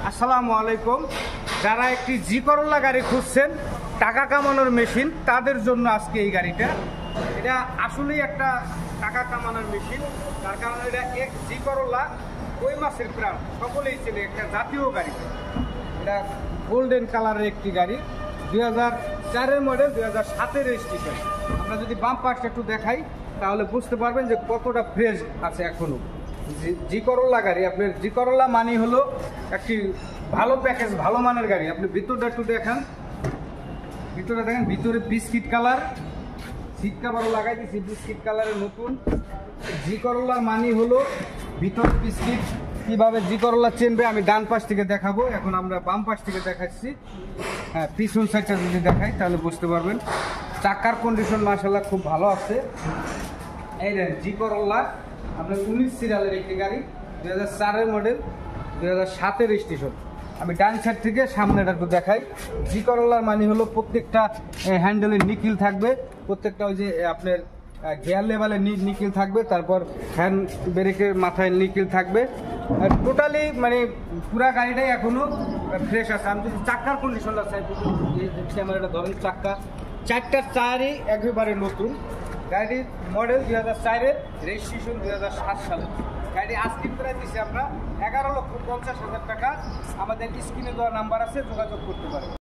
আসসালামু আলাইকুম। যারা একটি জি করোলা গাড়ি খুঁজছেন টাকা কামানোর মেশিন, তাদের জন্য আজকে এই গাড়িটা। এটা আসলেই একটা টাকা কামানোর মেশিন, তার কারণ এটা এক জি করোলা কই মাছের প্রাণ, সকলেই চেনে, একটা জাতীয় গাড়ি। এটা গোল্ডেন কালারের একটি গাড়ি, 2004-এর মডেল, 2007-এর রেজিস্ট্রেশন। আমরা যদি বাম পাশটা একটু দেখাই তাহলে বুঝতে পারবেন যে কতটা ফ্রেশ আছে এখনো। জি করোলা গাড়ি, আপনার জি করোলা মানি হলো একটি ভালো প্যাকেজ, ভালো মানের গাড়ি। আপনি ভিতরটা একটু দেখান, ভিতরে দেখেন, ভিতরে বিস্কিট কালার, সিট কাভারও লাগাই দিয়েছি বিস্কিট কালারের নতুন। জি করোলার মানি হলো ভিতরে বিস্কিট। কীভাবে জি করোলা চেনবে আমি ডান পাশ থেকে দেখাবো, এখন আমরা বাম পাশ থেকে দেখাচ্ছি। হ্যাঁ, পিছন সাইডটা যদি দেখাই তাহলে বুঝতে পারবেন। চাকার কন্ডিশন মাশাআল্লাহ খুব ভালো আছে। এই দেন জি করোলা আপনার 19 সিরিয়ালের একটি গাড়ি, 2004-এর মডেল, 2007-এর রেজিস্ট্রেশন। আমি ডান সাইড থেকে সামনেটা একটু দেখাই। জি করোলার মানে হলো প্রত্যেকটা হ্যান্ডেলে নিকেল থাকবে, প্রত্যেকটা ওই যে আপনার গিয়ার লেভেলে নিকেল থাকবে, তারপর হ্যান্ড ব্রেকের মাথায় নিকেল থাকবে। টোটালি মানে পুরা গাড়িটাই এখনো ফ্রেশ আছে। আমি যদি চাক্কার কন্ডিশনটা চাই, আমার এটা ধরেন চাক্কা, চারটার টায়ারই একেবারে নতুন। গাড়ির মডেল 2004-এর, রেজিস্ট্রেশন 2007 সালে। গাড়ি আস্কিং প্রাইস দিচ্ছি আমরা 11,50,000 টাকা। আমাদের স্ক্রিনে দেওয়া নাম্বার আছে, যোগাযোগ করতে পারেন।